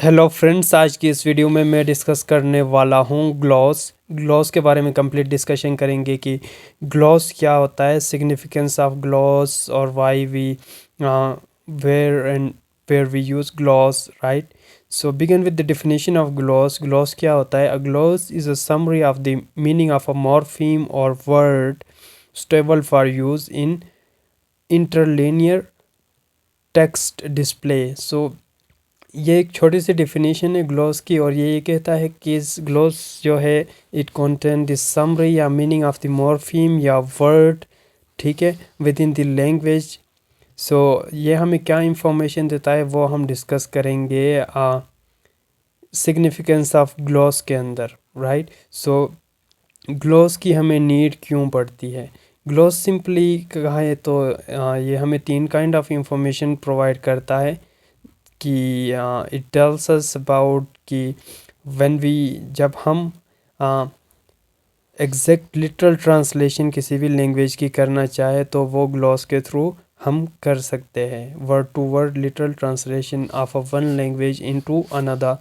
Hello friends, आज की इस वीडियो में मैं डिस्कस करने वाला हूँ ग्लॉस के बारे में कंप्लीट डिस्कशन करेंगे कि ग्लॉस क्या होता है, सिग्निफिकेंस ऑफ ग्लॉस और why we were we use gloss, right. So begin with the definition of gloss. Gloss क्या होता है? A gloss is a summary of the meaning of a morpheme और word stable for use in interlinear text display. So ये एक छोटी सी definition है gloss की, और ये कहता है कि इस ग्लॉस जो है इट कंटेन द समरी या मीनिंग ऑफ द मॉर्फीम या वर्ड, ठीक है, विद इन द लैंग्वेज। सो ये हमें क्या इंफॉर्मेशन देता है वो हम डिस्कस करेंगे सिग्निफिकेंस ऑफ ग्लॉस के अंदर, राइट। सो ग्लॉस की हमें नीड क्यों पड़ती है? ग्लॉस सिंपली कहा है तो ये हमें तीन काइंड ऑफ इंफॉर्मेशन प्रोवाइड करता है कि इट टेल्स अस अबाउट कि व्हेन वी जब हम एग्जैक्ट लिटरल ट्रांसलेशन किसी भी लैंग्वेज की करना चाहे तो वो ग्लॉस के थ्रू हम कर सकते हैं। Word to word literal translation of a one language into another,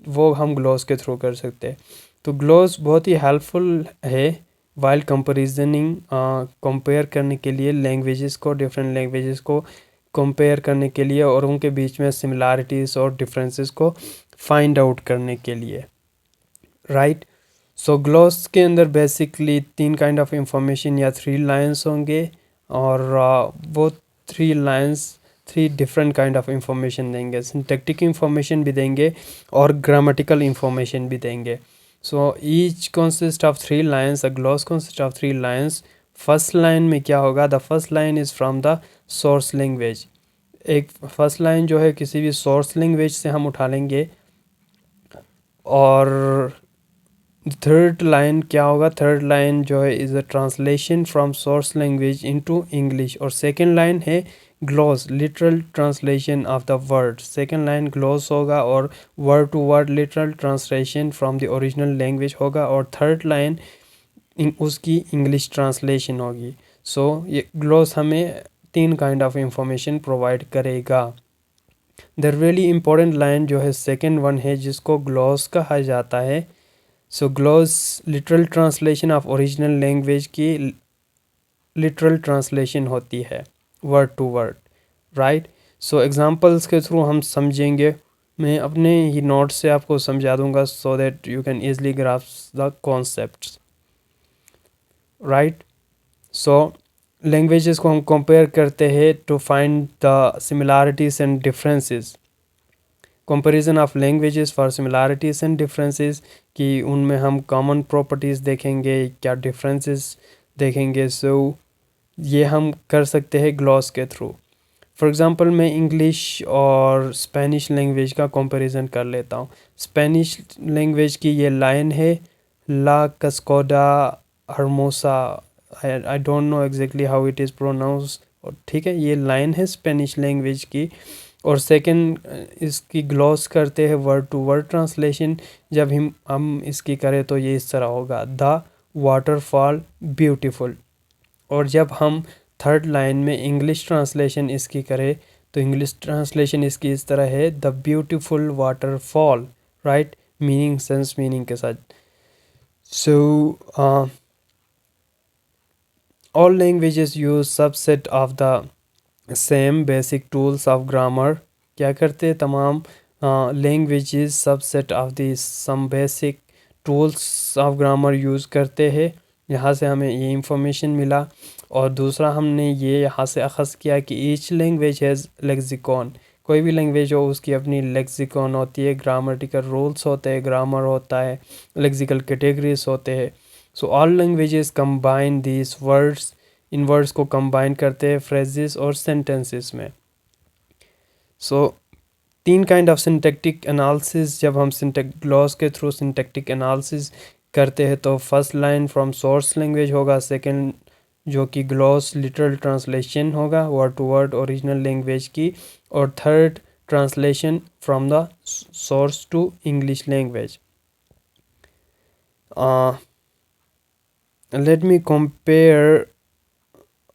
वो हम ग्लॉस के थ्रू कर सकते हैं। तो ग्लॉस बहुत ही हेल्पफुल है वाइल कंपेरिजनिंग, कंपेयर करने के लिए लैंग्वेजेस को, डिफरेंट लैंग्वेजेस को कंपेयर करने के लिए और उनके बीच में सिमिलैरिटीज़ और डिफरेंसेस को फाइंड आउट करने के लिए, राइट। सो ग्लॉस के अंदर बेसिकली तीन काइंड ऑफ इंफॉर्मेशन या थ्री लाइंस होंगे, और वो three lines three different kind of information देंगे। सिंटैक्टिक इंफॉर्मेशन भी देंगे और ग्रामेटिकल इंफॉर्मेशन भी देंगे। So each consist of three lines, a gloss consist of three lines. First line में क्या होगा? The first line is from the source language. एक फर्स्ट लाइन जो है किसी भी सोर्स लैंग्वेज से हम उठा लेंगे, और थर्ड लाइन क्या होगा? थर्ड लाइन जो है is a translation from source language into English, और सेकंड लाइन है gloss, literal translation of the word. Second line gloss होगा और word to word literal translation from the original language होगा, और थर्ड लाइन उसकी English translation होगी। So ये gloss हमें तीन काइंड ऑफ इंफॉर्मेशन प्रोवाइड करेगा। द रियली इम्पोर्टेंट लाइन जो है सेकंड वन है, जिसको ग्लॉस कहा जाता है। So gloss literal translation of original language की लिटरल ट्रांसलेशन होती है word to word, right. So examples के थ्रू हम समझेंगे। मैं अपने ही नोट से आपको समझा दूंगा so that you can easily grasp the concepts, right. So languages को हम कंपेयर करते हैं to find the similarities and differences. Comparison of languages for similarities and differences, कि उनमें हम कॉमन प्रॉपर्टीज़ देखेंगे, क्या डिफरेंसेस देखेंगे। सो ये हम कर सकते हैं ग्लॉस के थ्रू। फॉर एग्ज़ाम्पल मैं इंग्लिश और स्पेनिश लैंग्वेज का कंपैरिजन कर लेता हूँ। स्पेनिश लैंग्वेज की ये लाइन है, ला कस्कोडा हर्मोसा, I don't know exactly how it is pronounce, ठीक है, ये लाइन है स्पेनिश लैंग्वेज की। और सेकंड इसकी ग्लॉस करते हैं वर्ड टू वर्ड ट्रांसलेशन। जब हम इसकी करें तो ये इस तरह होगा, द वाटरफॉल ब्यूटीफुल। और जब हम थर्ड लाइन में इंग्लिश ट्रांसलेशन इसकी करें तो इंग्लिश ट्रांसलेशन इसकी इस तरह है, the beautiful waterfall, right, meaning sense meaning के साथ। So all languages use subset of the same basic tools of grammar. क्या करते हैं? तमाम languages subset of the some basic tools of grammar use करते हैं। यहाँ से हमें ये इंफॉर्मेशन मिला। और दूसरा हमने ये यहाँ से अखज़ किया कि ईच लैंग्वेज हैज़ लेक्सिकॉन। कोई भी लैंग्वेज हो उसकी अपनी लेक्सिकॉन होती है, ग्रामेटिकल रूल्स होते हैं, ग्रामर होता है, लेक्सिकल कैटेगरीज होते हैं। सो all languages combine these words, in words को कंबाइन करते हैं फ्रेजेस और सेंटेंसेस में। सो तीन काइंड ऑफ सिंटैक्टिक एनालिसिस, जब हम ग्लॉस के थ्रू सिंटैक्टिक एनालिसिस करते हैं तो first line from source language होगा, सेकंड जो कि ग्लॉस लिटरल ट्रांसलेशन होगा word to word original language की, और third translation from the source to English language. Let me compare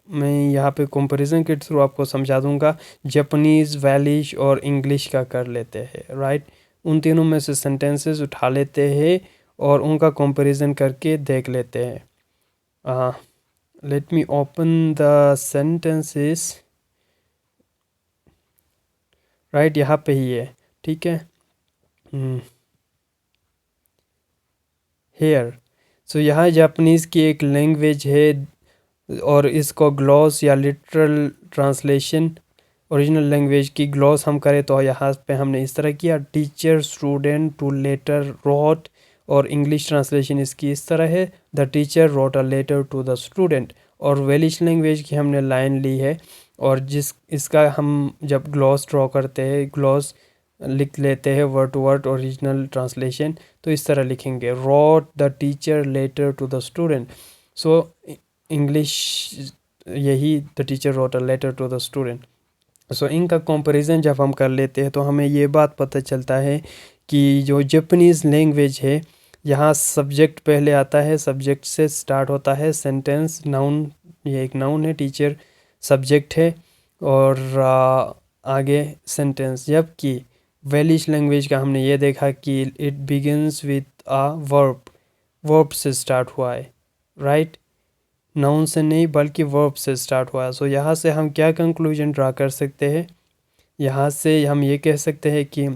मैं यहाँ पे कंपैरिजन के थ्रू आपको समझा दूंगा। जापानीज़, वेलिश और इंग्लिश का कर लेते हैं, राइट। उन तीनों में से सेंटेंसेस उठा लेते हैं और उनका कंपैरिजन करके देख लेते हैं। Let me open the sentences, right, यहाँ पे ही है, ठीक है। हेयर, सो यहाँ जापानीज़ की एक लैंग्वेज है और इसको ग्लॉस या लिटरल ट्रांसलेशन ओरिजिनल लैंग्वेज की ग्लॉस हम करें तो यहाँ पे हमने इस तरह किया, teacher student to letter wrote, और इंग्लिश ट्रांसलेशन इसकी इस तरह है, the teacher wrote a letter to the student. और वेलिश लैंग्वेज की हमने लाइन ली है और जिस इसका हम जब ग्लॉस ड्रॉ करते हैं, ग्लॉस लिख लेते हैं word to word original translation, तो इस तरह लिखेंगे, wrote the teacher letter to the student. So English यही, the teacher wrote a letter to the student. So इनका कंपैरिजन जब हम कर लेते हैं तो हमें ये बात पता चलता है कि जो जापानीज़ लैंग्वेज है, यहाँ सब्जेक्ट पहले आता है, सब्जेक्ट से स्टार्ट होता है सेंटेंस, नाउन, ये एक नाउन है, टीचर सब्जेक्ट है, और आगे सेंटेंस। जबकि वेलिश लैंग्वेज का हमने ये देखा कि it begins with a verb, verb से स्टार्ट हुआ है, राइट, नाउन से नहीं बल्कि वर्ब से स्टार्ट हुआ है। सो यहाँ से हम क्या कंक्लूजन ड्रा कर सकते हैं, यहाँ से हम ये कह सकते हैं कि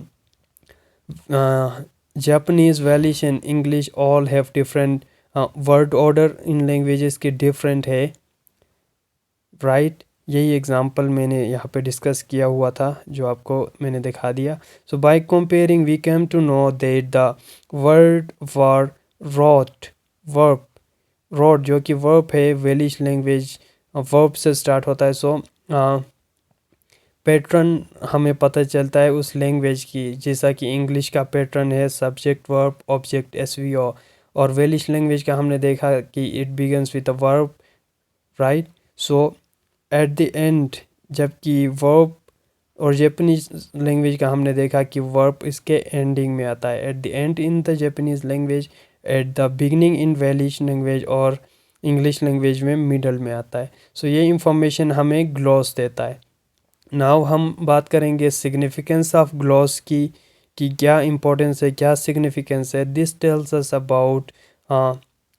Japanese, Welsh and English all have different word order, इन लैंग्वेजेस के डिफरेंट है, राइट। यही एग्जांपल मैंने यहाँ पे डिस्कस किया हुआ था जो आपको मैंने दिखा दिया। So by comparing we came to know that the word for wrote, verb, wrote जो कि वर्ब है, वेलिश लैंग्वेज वर्ब से स्टार्ट होता है। सो पैटर्न हमें पता चलता है उस लैंग्वेज की, जैसा कि इंग्लिश का पैटर्न है सब्जेक्ट वर्ब ऑब्जेक्ट एसवीओ, और वेलिश लैंग्वेज का हमने देखा कि it begins with a verb, right. So eight the and, जबकि वर्ब, और जापानीज लैंग्वेज का हमने देखा कि वर्ब इसके एंडिंग में आता है, at the end in the Japanese language, at the beginning in Welsh language, और इंग्लिश लैंग्वेज में मिडल में आता है। सो ये इंफॉर्मेशन हमें ग्लॉस देता है। नाउ हम बात करेंगे सिग्निफिकेंस ऑफ ग्लॉस की, कि क्या इंपॉर्टेंस है, क्या सिग्निफिकेंस है। This tells us about,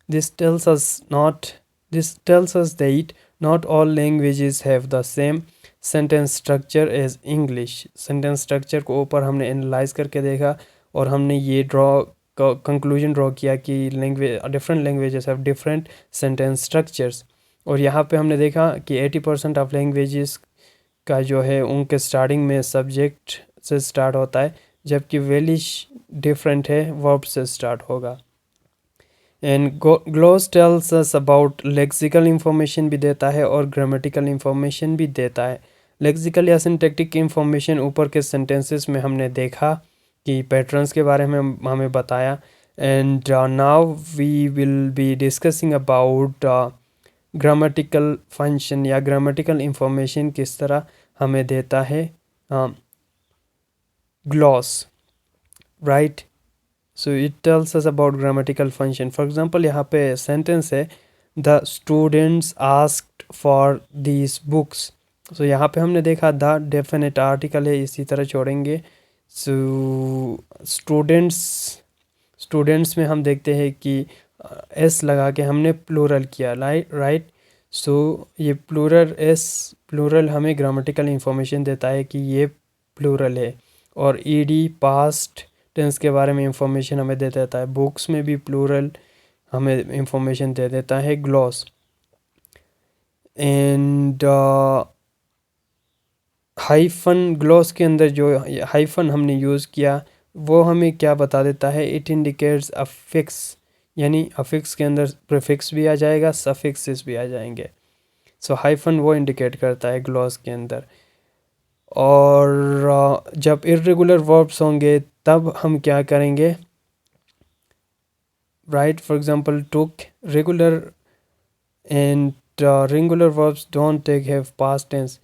this tells us not, this tells us that not all languages have the same sentence structure as English। Sentence structure को ऊपर हमने एनालाइज करके देखा और हमने ये कंक्लूजन ड्रॉ किया कि different languages have different sentence structures. और यहाँ पे हमने देखा कि 80% ऑफ लैंग्वेजेस का जो है उनके स्टार्टिंग में सब्जेक्ट से स्टार्ट होता है, जबकि वेलिश डिफरेंट है, वर्ब से स्टार्ट होगा। And gloss tales us about lexical information भी देता है और ग्रामेटिकल इंफॉर्मेशन भी देता है। लेक्सिकल या सिंटैक्टिक इंफॉर्मेशन ऊपर के सेंटेंसेस में हमने देखा कि पैटर्न्स के बारे में हमें बताया। And now we will be discussing about grammatical function या ग्रामेटिकल इंफॉर्मेशन किस तरह हमें देता है gloss, right. So it tells us about grammatical function. For example यहाँ पे सेंटेंस है, the students asked for these books. So यहाँ पे हमने देखा द डेफिनेट आर्टिकल है, इसी तरह छोड़ेंगे। सो स्टूडेंट्स, स्टूडेंट्स में हम देखते हैं कि एस लगा के हमने प्लूरल किया, राइट। सो ये प्लूरल, एस प्लूरल हमें ग्रामेटिकल इंफॉर्मेशन देता है कि ये प्लूरल है। और ईडी पास्ट टेंस के बारे में इंफॉर्मेशन हमें दे देता है। बुक्स में भी प्लूरल हमें इंफॉर्मेशन दे देता है ग्लॉस। एंड हाइफन, ग्लॉस के अंदर जो हाइफन हमने यूज़ किया वो हमें क्या बता देता है, इट इंडिकेट्स अफिक्स, यानी अफिक्स के अंदर प्रीफिक्स भी आ जाएगा, सफिक्सेस भी आ जाएंगे। सो हाइफन वो इंडिकेट करता है ग्लॉस के अंदर। और जब इर्रेगुलर वर्ब्स होंगे तब हम क्या करेंगे, right. For example took, regular and regular verbs don't take have past tense.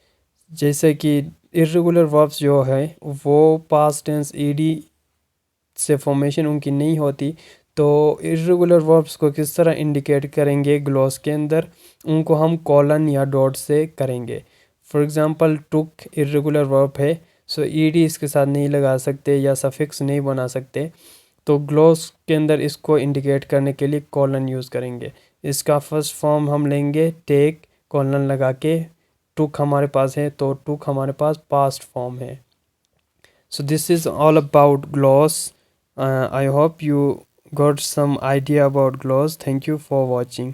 जैसे कि इर्रेगुलर वर्ब्स जो है वो पास्ट टेंस ईडी से फॉर्मेशन उनकी नहीं होती, तो इर्रेगुलर वर्ब्स को किस तरह इंडिकेट करेंगे ग्लॉस के अंदर, उनको हम कॉलन या डॉट से करेंगे। For example took irregular verb है, सो ईडी इसके साथ नहीं लगा सकते या सफिक्स नहीं बना सकते, तो ग्लॉस के अंदर इसको इंडिकेट करने के लिए कॉलन यूज़ करेंगे। इसका फर्स्ट फॉर्म हम लेंगे टेक, कॉलन लगा के, टुक हमारे पास है तो टुक हमारे पास पास्ट फॉर्म है। So this is all about gloss. I hope you got some idea about gloss. Thank you for watching.